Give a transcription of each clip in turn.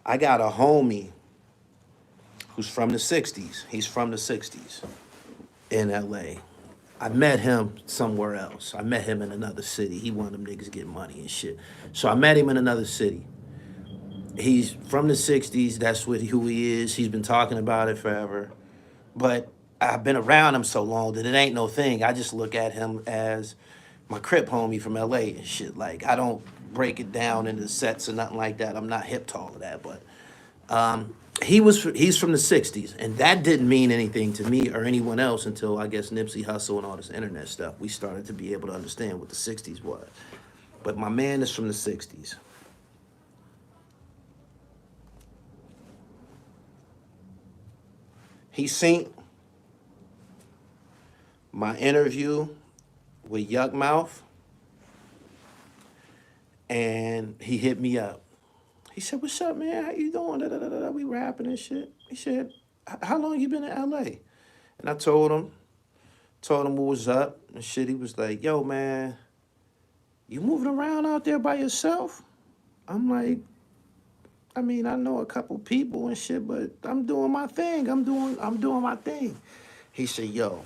I got a homie who's from the 60s. He's from the 60s in LA. I met him somewhere else. I met him in another city. He one of them niggas getting money and shit. So I met him in another city. He's from the 60s. That's who he is. He's been talking about it forever. But I've been around him so long that it ain't no thing. I just look at him as my Crip homie from LA and shit. Like, I don't break it down into sets or nothing like that. I'm not hip to all of that. But he's from the 60s. And that didn't mean anything to me or anyone else until, I guess, Nipsey Hussle and all this internet stuff. We started to be able to understand what the 60s was. But my man is from the 60s. He seen my interview with Yuck Mouth, and he hit me up. He said, "What's up, man? How you doing? Da, da, da, da. We rapping and shit." He said, "How long you been in LA?" And I told him what was up and shit. He was like, "Yo, man, you moving around out there by yourself?" I'm like, I mean, I know a couple people and shit, but I'm doing my thing. I'm doing my thing. He said, "Yo,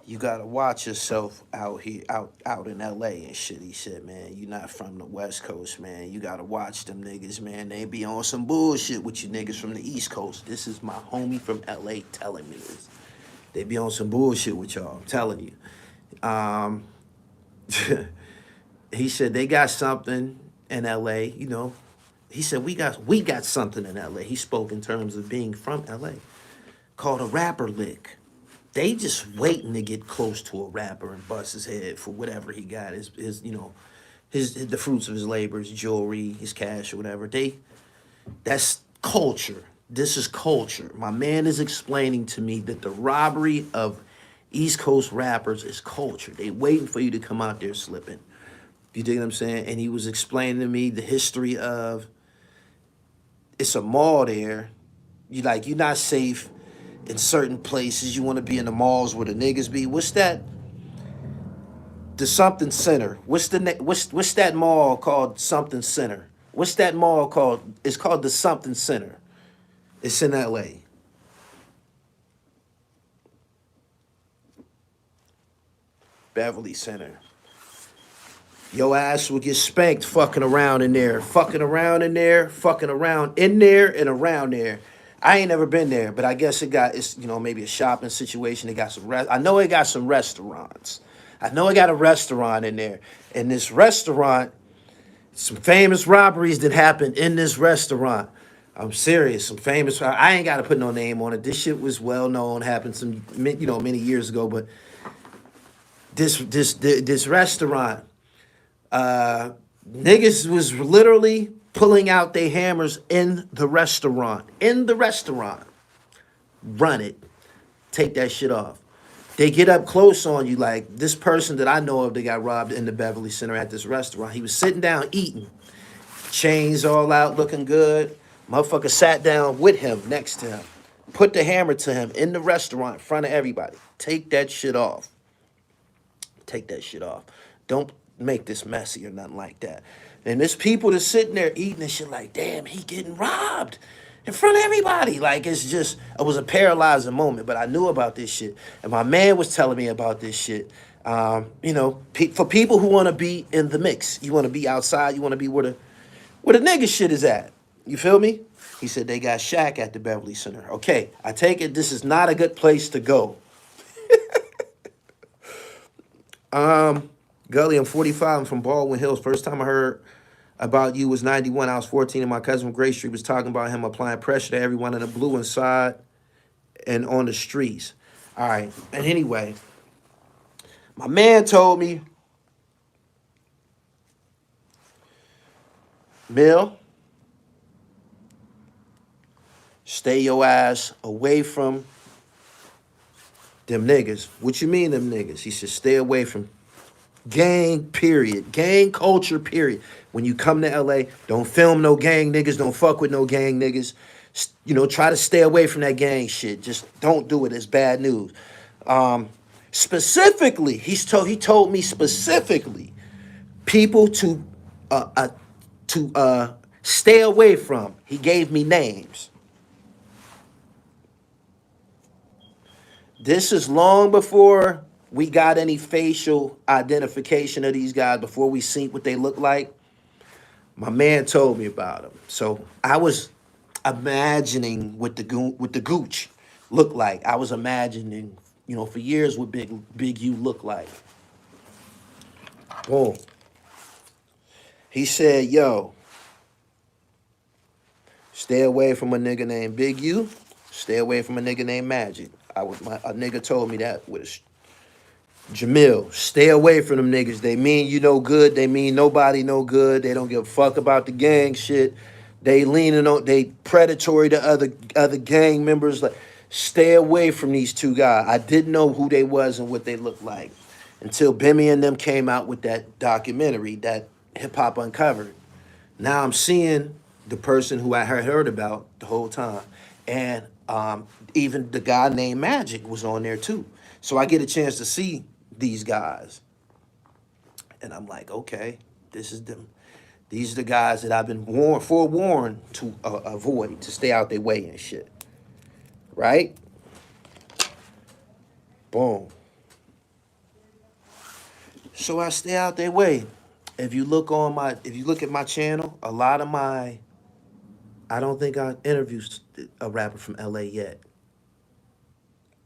you gotta watch yourself out here, out in LA and shit." He said, "Man, you not from the West Coast, man. You gotta watch them niggas, man. They be on some bullshit with you niggas from the East Coast." This is my homie from LA telling me this. They be on some bullshit with y'all, I'm telling you. He said they got something in LA, you know. He said we got something in LA. He spoke in terms of being from LA, called a rapper lick. They just waiting to get close to a rapper and bust his head for whatever he got, his you know, his the fruits of his labor, his jewelry, his cash or whatever. That's culture. This is culture. My man is explaining to me that the robbery of East Coast rappers is culture. They waiting for you to come out there slipping. You dig what I'm saying? And he was explaining to me the history of, it's a mall there. You're not safe in certain places. You want to be in the malls where the niggas be. What's that? The something center. What's that mall called? Something center. What's that mall called? It's called the something center. It's in LA. Beverly Center. Your ass will get spanked fucking around in there. Fucking around in there. Fucking around in there and around there. I ain't never been there, but I guess it's you know, maybe a shopping situation. It got some I know it got some restaurants. I know it got a restaurant in there. And this restaurant, some famous robberies that happened in this restaurant. I'm serious. Some famous. I ain't got to put no name on it. This shit was well known. Happened some many years ago. But this restaurant, niggas was literally pulling out their hammers in the restaurant. In the restaurant. Run it. Take that shit off. They get up close on you, like this person that I know of that got robbed in the Beverly Center at this restaurant. He was sitting down eating. Chains all out, looking good. Motherfucker sat down with him, next to him. Put the hammer to him in the restaurant in front of everybody. Take that shit off. Take that shit off. Don't make this messy or nothing like that. And there's people that's sitting there eating and shit like, damn, he getting robbed in front of everybody. Like, it was a paralyzing moment, but I knew about this shit. And my man was telling me about this shit. For people who want to be in the mix, you want to be outside, you want to be where the nigga shit is at. You feel me? He said they got Shaq at the Beverly Center. Okay, I take it this is not a good place to go. Gully, I'm 45. I'm from Baldwin Hills. First time I heard about you was 91. I was 14 and my cousin from Gray Street was talking about him applying pressure to everyone in the blue inside and on the streets. All right. And anyway, my man told me, Mill, stay your ass away from them niggas. What you mean them niggas? He said stay away from gang, period. Gang culture, period. When you come to LA, don't film no gang niggas. Don't fuck with no gang niggas. Try to stay away from that gang shit. Just don't do it. It's bad news. Specifically, he told me specifically, people to Stay away from. He gave me names. This is long before we got any facial identification of these guys, before we seen what they look like. My man told me about them. So I was imagining what the gooch looked like. I was imagining, for years what Big U looked like. Boom. He said, yo, stay away from a nigga named Big U. Stay away from a nigga named Magic. A nigga told me that was Jamil. Stay away from them niggas. They mean you no good. They mean nobody no good. They don't give a fuck about the gang shit. They predatory to other gang members. Like, stay away from these two guys. I didn't know who they was and what they looked like until Bimmy and them came out with that documentary, that Hip Hop Uncovered. Now I'm seeing the person who I heard about the whole time. And even the guy named Magic was on there too. So I get a chance to see these guys. And I'm like, okay, this is them. These are the guys that I've been forewarned to avoid, to stay out their way and shit. Right? Boom. So I stay out their way. If you look at my channel, a lot of I don't think I interviewed a rapper from LA yet.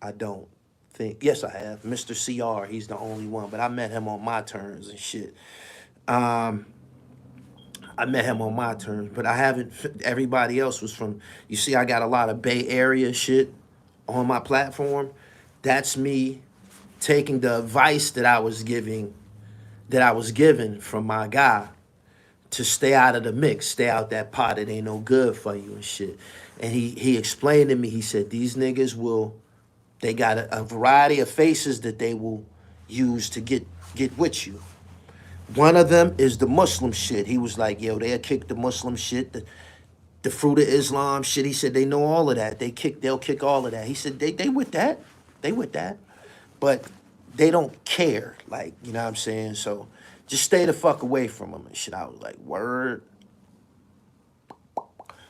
I don't think. Yes, I have. Mr. CR, he's the only one, but I met him on my terms and shit. I met him on my terms, but I haven't. Everybody else was from. You see, I got a lot of Bay Area shit on my platform. That's me taking the advice that I was given from my guy to stay out of the mix, stay out that pot. It ain't no good for you and shit. And he explained to me. He said these niggas they got a variety of faces that they will use to get with you. One of them is the Muslim shit. He was like, yo, they'll kick the Muslim shit, the fruit of Islam shit. He said they know all of that. They'll kick all of that. He said they with that. They with that. But they don't care. Like, you know what I'm saying? So just stay the fuck away from them and shit. I was like, word.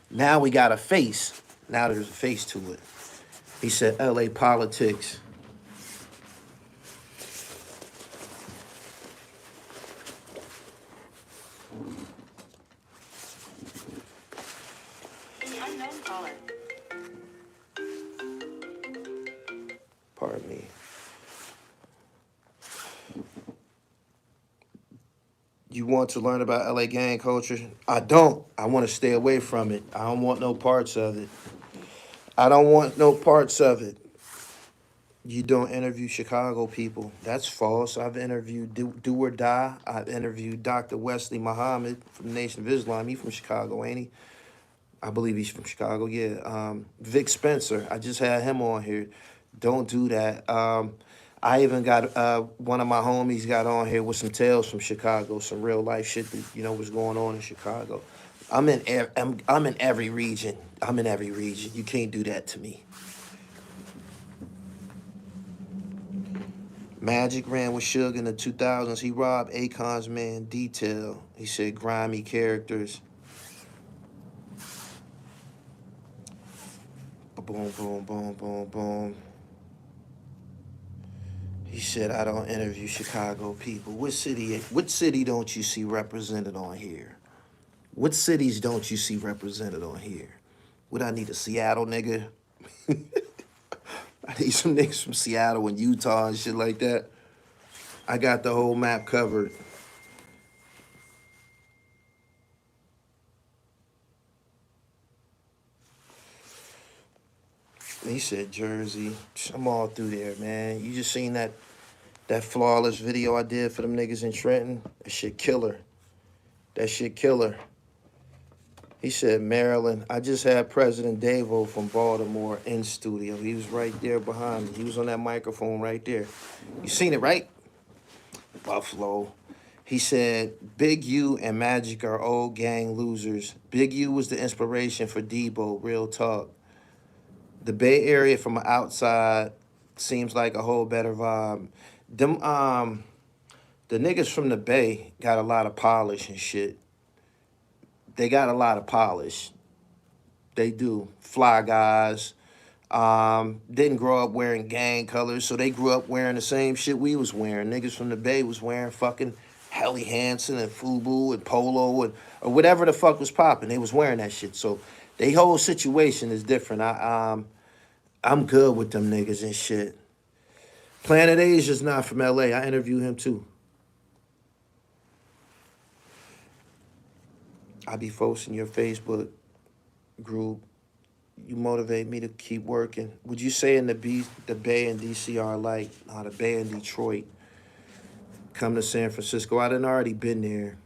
Now we got a face. Now there's a face to it. He said LA politics. Pardon me. You want to learn about LA gang culture? I don't. I want to stay away from it. I don't want no parts of it. I don't want no parts of it. You don't interview Chicago people. That's false. I've interviewed Do or Die. I've interviewed Dr. Wesley Muhammad from the Nation of Islam. He's from Chicago, ain't he? I believe he's from Chicago, yeah. Vic Spencer, I just had him on here. Don't do that. I even got one of my homies got on here with some tales from Chicago, some real life shit that, was going on in Chicago. I'm in every region. I'm in every region. You can't do that to me. Magic ran with Suge in the 2000s. He robbed Akon's man Detail. He said grimy characters. Boom, boom, boom, boom, boom. He said, I don't interview Chicago people. What city don't you see represented on here? What cities don't you see represented on here? Would I need a Seattle nigga? I need some niggas from Seattle and Utah and shit like that. I got the whole map covered. He said Jersey. I'm all through there, man. You just seen that flawless video I did for them niggas in Trenton? That shit killer. That shit killer. He said Maryland. I just had President Davo from Baltimore in studio. He was right there behind me. He was on that microphone right there. You seen it, right? Buffalo. He said, Big U and Magic are old gang losers. Big U was the inspiration for Debo, real talk. The Bay Area from outside seems like a whole better vibe. Them, the niggas from the Bay got a lot of polish and shit. they got a lot of polish. They do. Fly guys. Didn't grow up wearing gang colors, so they grew up wearing the same shit we was wearing. Niggas from the Bay was wearing fucking Helly Hansen and Fubu and Polo and or whatever the fuck was popping. They was wearing that shit. So they whole situation is different. I'm good with them niggas and shit. Planet Asia's not from LA. I interviewed him too. I be posting your Facebook group. You motivate me to keep working. Would you say the Bay and DC are like the Bay and Detroit? Come to San Francisco. I done already been there.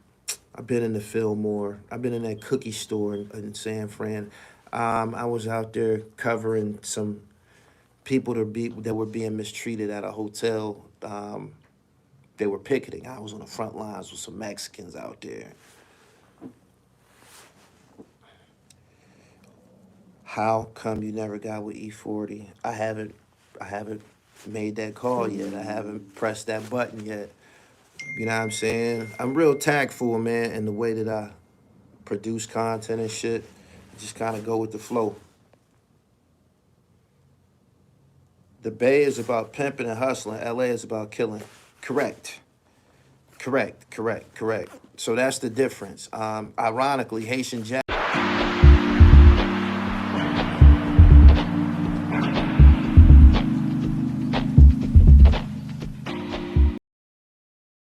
I've been in the Fillmore. I've been in that cookie store in San Fran. I was out there covering some people that were being mistreated at a hotel. They were picketing. I was on the front lines with some Mexicans out there. How come you never got with E40? I haven't made that call yet. I haven't pressed that button yet. You know what I'm saying? I'm real tactful, man, in the way that I produce content and shit. Just kind of go with the flow. The Bay is about pimping and hustling. LA is about killing. Correct. So that's the difference. Ironically, Haitian Jack